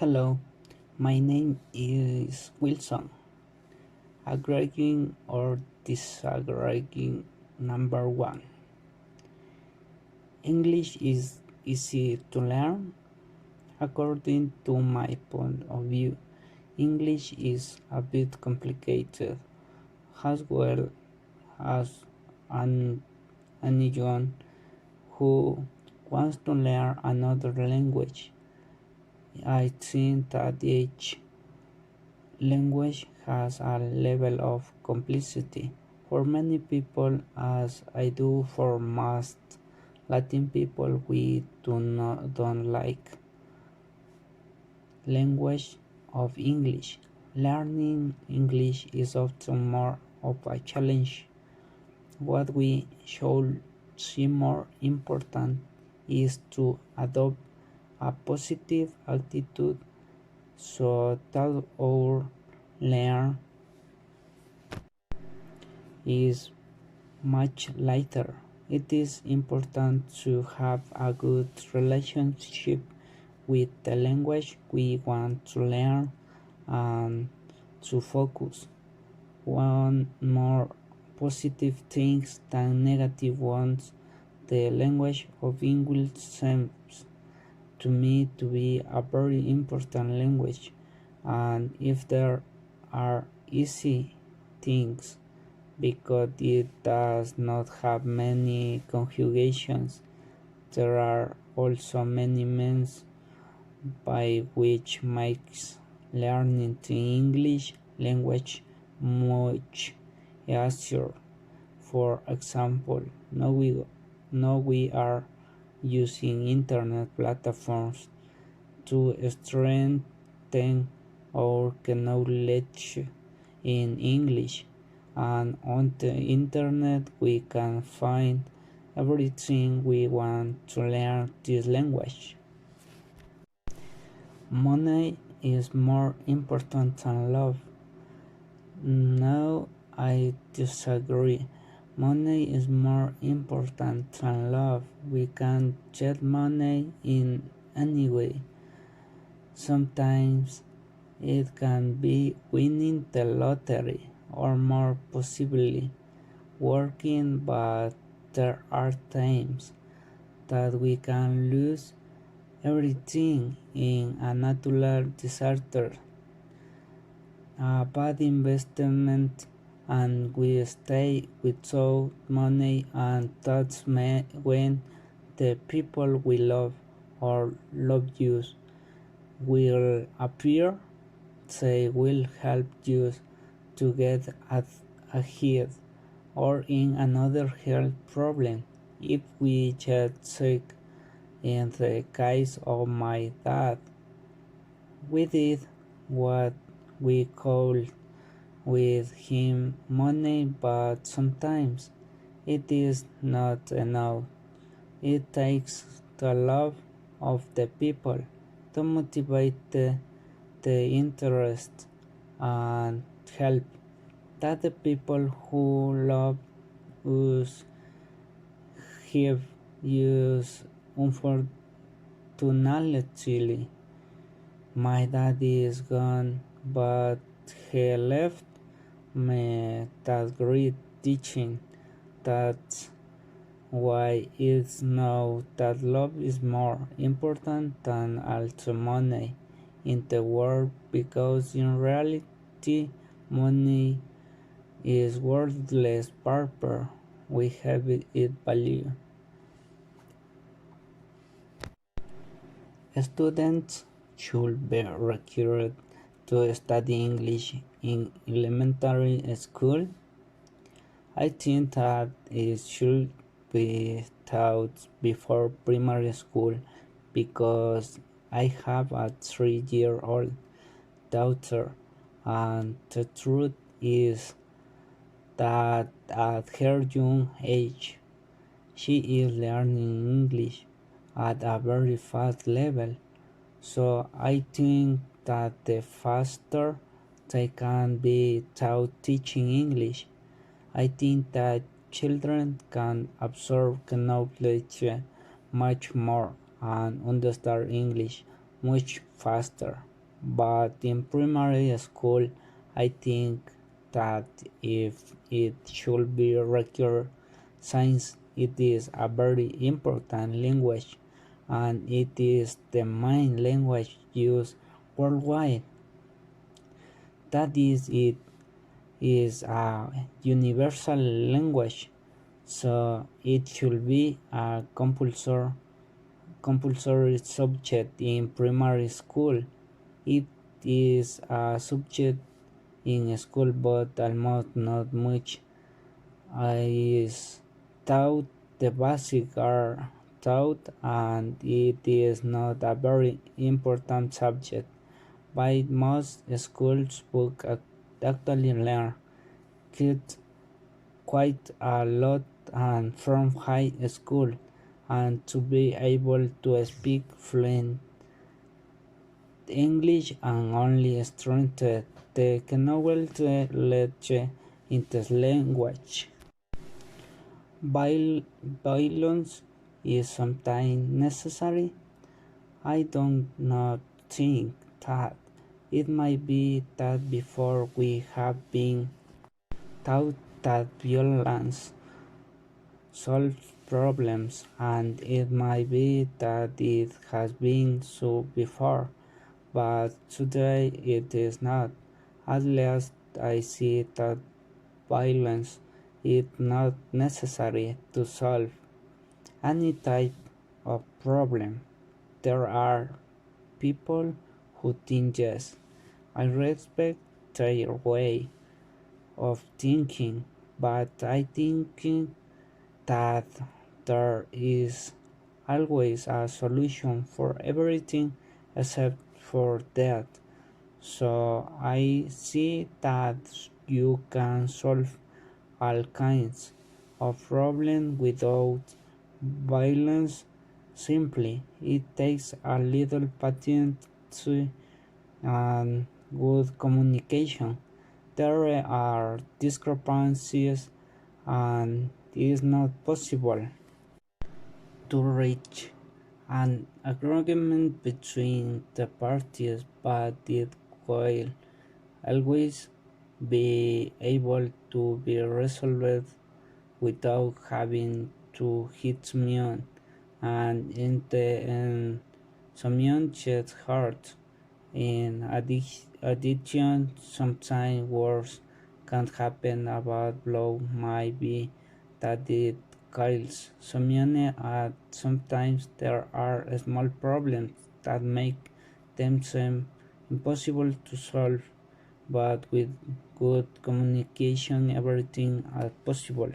Hello, my name is Wilson. Agreeing or disagreeing number one. English is easy to learn. According to my point of view, English is a bit complicated as well as an, anyone who wants to learn another language. I think that each language has a level of complexity. For many people, as I do for most Latin people, we don't like language of English. Learning English is often more of a challenge. What we should see more important is to adopt a positive attitude so that our learn is much lighter. It is important to have a good relationship with the language we want to learn and to focus on more positive things than negative ones. The language of English seems to me to be a very important language, and if there are easy things because it does not have many conjugations. There are also many means by which makes learning the English language much easier. For example, now we are using internet platforms to strengthen our knowledge in English, and on the internet we can find everything we want to learn this language. Money is more important than love. No, I disagree. Money is more important than love. We can get money in any way. Sometimes it can be winning the lottery, or more possibly working, but there are times that we can lose everything in a natural disaster, a bad investment, and we stay without money, and that's when the people we love or love you will appear. They will help you to get ahead or in another health problem. If we get sick, in the case of my dad, we did what we called with him money, but sometimes it is not enough. It takes the love of the people to motivate the interest and help that the people who love us have used. Unfortunately, my daddy is gone, but he left me that great teaching. That's why it's now that love is more important than all the money in the world, because in reality money is worthless paper. We have it value. Students should be required to study English in elementary school. I think that it should be taught before primary school, because I have a 3-year-old daughter, and the truth is that at her young age she is learning English at a very fast level. So I think that the faster they can be taught teaching English, I think that children can absorb knowledge much more and understand English much faster. But in primary school, I think that if it should be required, since it is a very important language and it is the main language used worldwide. That is, it is a universal language, so it should be a compulsory subject in primary school. It is a subject in school, but almost not much is taught. The basics are taught, and it is not a very important subject. By most schools book actually learn kids quite a lot and from high school, and to be able to speak fluent English and only strengthen the knowledge in the language. Violence is sometimes necessary. I don't not think that it might be that before we have been taught that violence solves problems, and it might be that it has been so before, but today it is not. At least I see that violence is not necessary to solve any type of problem. There are people who think yes. I respect their way of thinking, but I think that there is always a solution for everything except for that. So I see that you can solve all kinds of problems without violence. Simply, it takes a little patience and good communication. There are discrepancies, and it is not possible to reach an agreement between the parties, but it will always be able to be resolved without having to hit someone, and in the end, someone gets hurt. In addition, sometimes worse can happen. A bad blow might be that it kills someone, and sometimes there are small problems that make them seem impossible to solve, but with good communication everything is possible.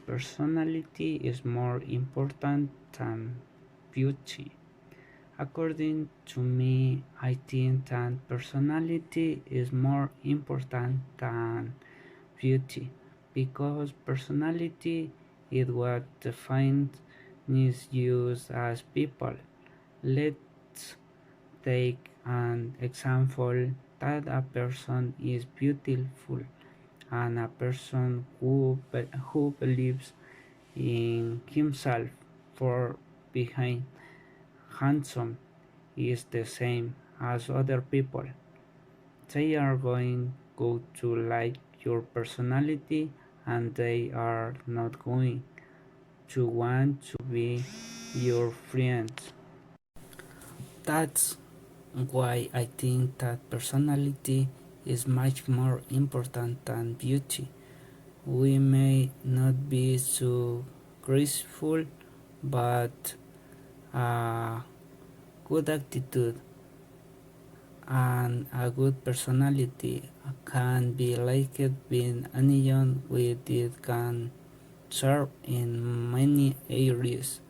Personality is more important than beauty. According to me, I think that personality is more important than beauty, because personality is what defines you as people. Let's take an example that a person is beautiful, and a person who believes in himself for being handsome is the same as other people. They are going go to like your personality, and they are not going to want to be your friends. That's why I think that personality is much more important than beauty. We may not be so graceful, but a good attitude and a good personality can be liked being anyone with it can serve in many areas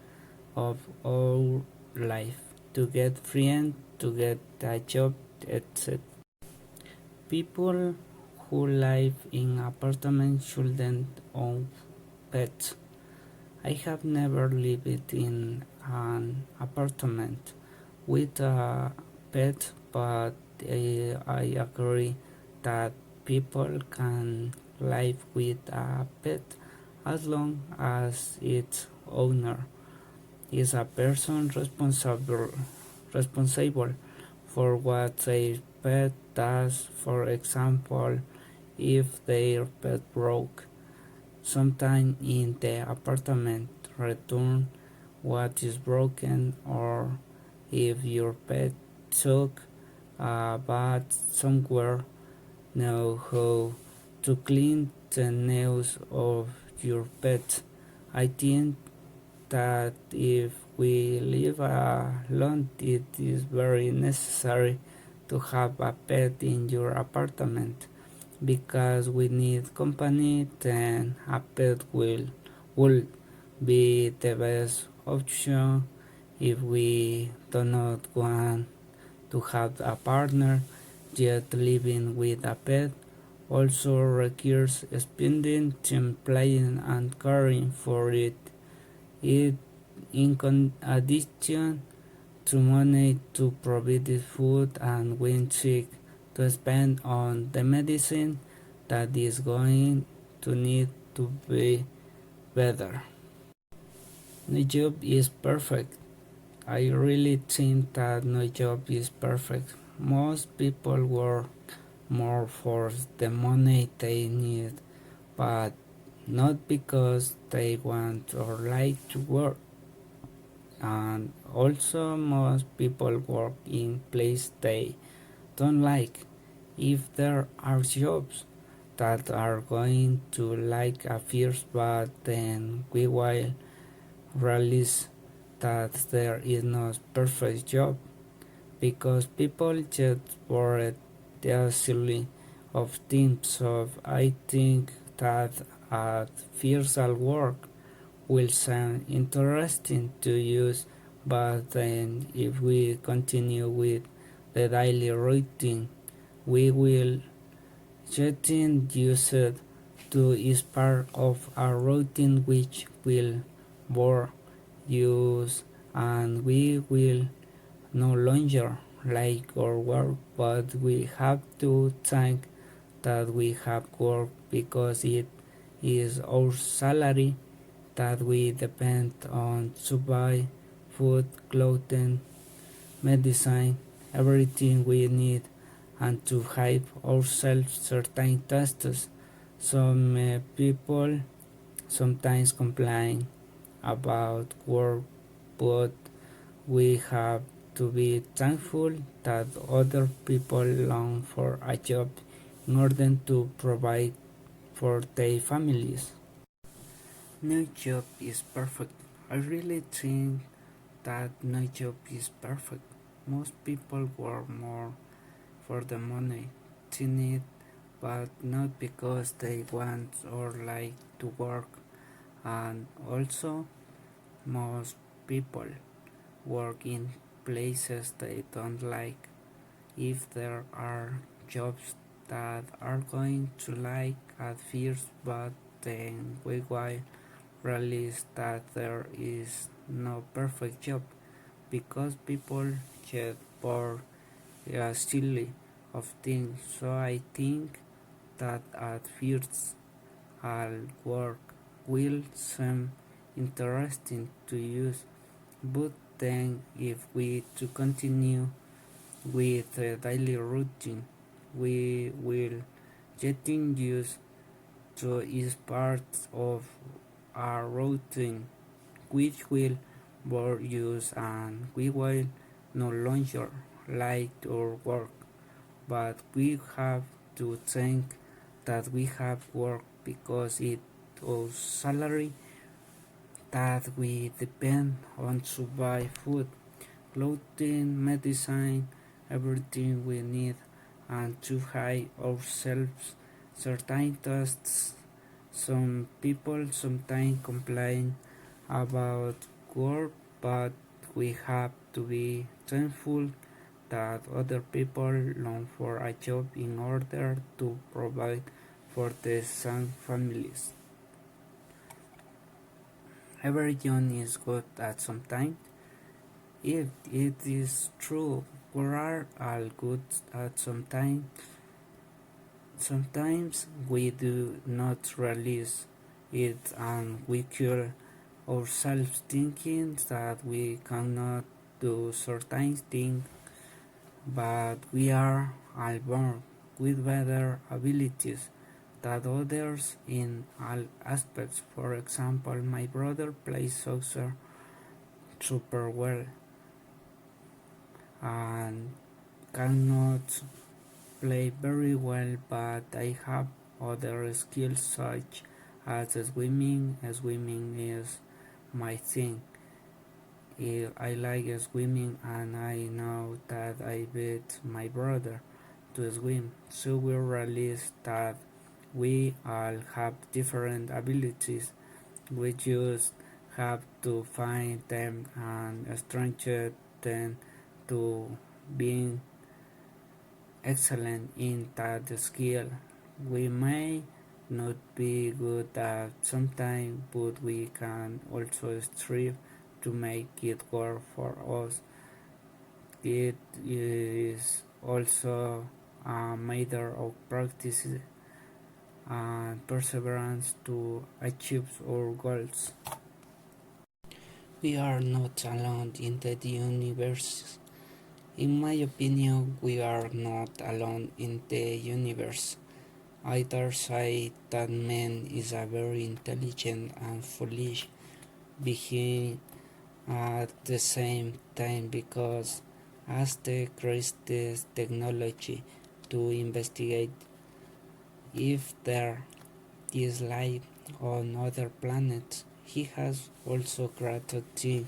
of our life, to get friends, to get a job, etc. People who live in apartments shouldn't own pets. I have never lived in an apartment with a pet, but I agree that people can live with a pet as long as its owner is a person responsible for what their pet does. For example, if their pet broke sometime in the apartment, return what is broken, or if your pet took a bath somewhere, know how to clean the nails of your pet. I think that if we live alone, it is very necessary to have a pet in your apartment because we need company. Then a pet will be the best option if we do not want to have a partner, yet living with a pet also requires spending time playing and caring for it. It in addition to money to provide the food and when sick to spend on the medicine that is going to need to be better. No job is perfect. I really think that no job is perfect. Most people work more for the money they need, but not because they want or like to work. And also, most people work in place they don't like. If there are jobs that are going to like a first, but then we will realize that there is no perfect job because people get bored easily of things. So I think that at first work will sound interesting to use, but then if we continue with the daily routine, we will getting used to is part of our routine which will bore use and we will no longer like our work, but we have to thank that we have work because it is our salary that we depend on to buy food, clothing, medicine, everything we need, and to help ourselves certain tasks. Some people sometimes complain about work, but we have to be thankful that other people long for a job in order to provide for their families. No job is perfect. I really think that no job is perfect. Most people work more for the money they need, but not because they want or like to work. And also, most people work in places they don't like. If there are jobs that are going to like at first, but then we will realize that there is no perfect job because people get bored silly of things. So I think that at first all work will seem interesting to use, but then if we to continue with the daily routine, we will getting used to is part of our routine which will bore use and we will no longer like our work, but we have to think that we have work because it our salary that we depend on to buy food, clothing, medicine, everything we need, and to hide ourselves certain tasks. Some people sometimes complain about work, but we have to be thankful that other people long for a job in order to provide for the same families. Everyone is good at some time. If it is true, we are all good at some time. Sometimes we do not realize it and we kill ourselves thinking that we cannot do certain things, but we are all born with better abilities than others in all aspects. For example, my brother plays soccer super well and cannot play very well, but I have other skills such as swimming. Swimming is my thing. I like swimming and I know that I beat my brother to swim. So we realized that we all have different abilities. We just have to find them and strengthen them to being excellent in that skill. We may not be good at sometimes, but we can also strive to make it work for us. It is also a matter of practice and perseverance to achieve our goals. We are not alone in the universe. In my opinion, we are not alone in the universe. Others say that man is a very intelligent and foolish being at the same time because has the greatest technology to investigate if there is life on other planets. He has also created things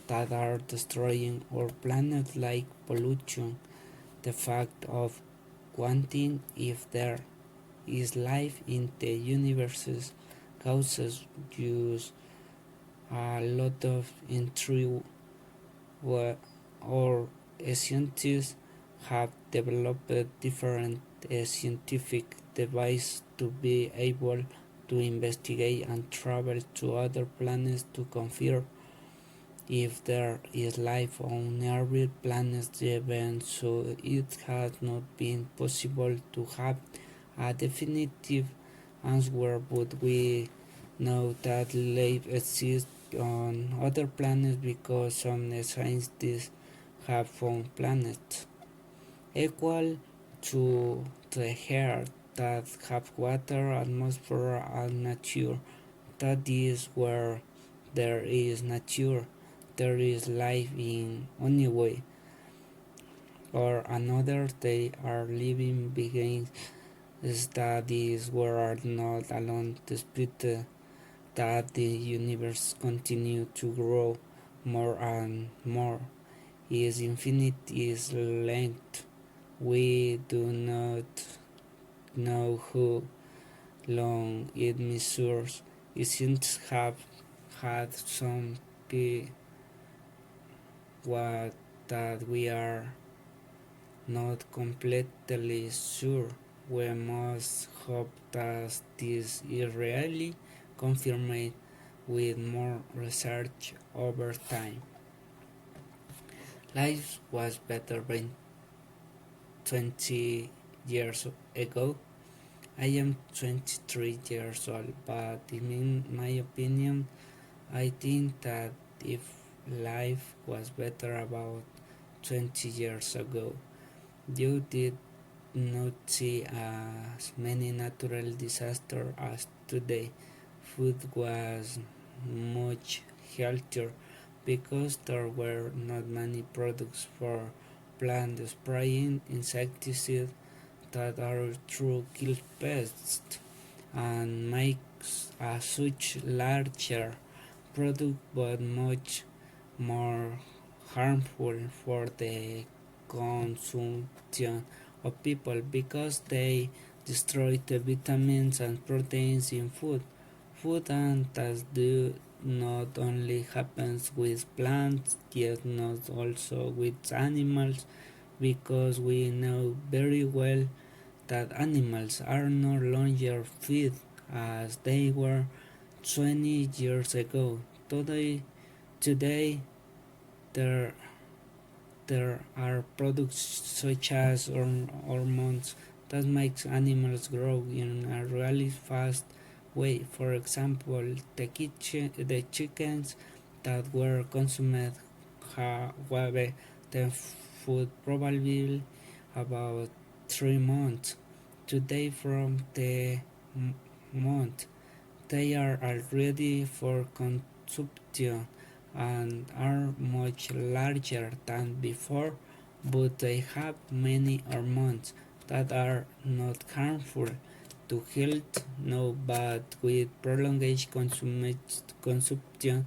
that are destroying our planet like pollution, the fact of wanting if there is life in the universe causes use a lot of intrigue or scientists have developed different scientific devices to be able to investigate and travel to other planets to confirm if there is life on every planet even so it has not been possible to have a definitive answer, but we know that life exists on other planets because some scientists have found planets equal to the Earth that have water, atmosphere, and nature. That is where there is nature, there is life in any way or another. They are living beings studies were are not alone despite that the universe continue to grow more and more. Is infinite is length. We do not know how long it measures. It seems to have had some be what that we are not completely sure. We must hope that this is really confirmed with more research over time. Life was better than 20 years ago. I am 23 years old, but in my opinion, I think that if life was better about 20 years ago, you did not see as many natural disasters as today. Food was much healthier because there were not many products for plant spraying insecticides that are true kill pests and makes a such larger product but much more harmful for the consumption of people because they destroy the vitamins and proteins in food. Food and that do not only happens with plants, yet not also with animals, because we know very well that animals are no longer fed as they were 20 years ago. Today there there are products such as hormones that makes animals grow in a really fast way. For example, the chickens that were consumed have the food probably about 3 months. Today from the month they are already for consumption and are much larger than before, but they have many hormones that are not harmful to health no, but with prolonged consumption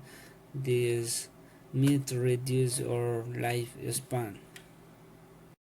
this meat reduce our lifespan.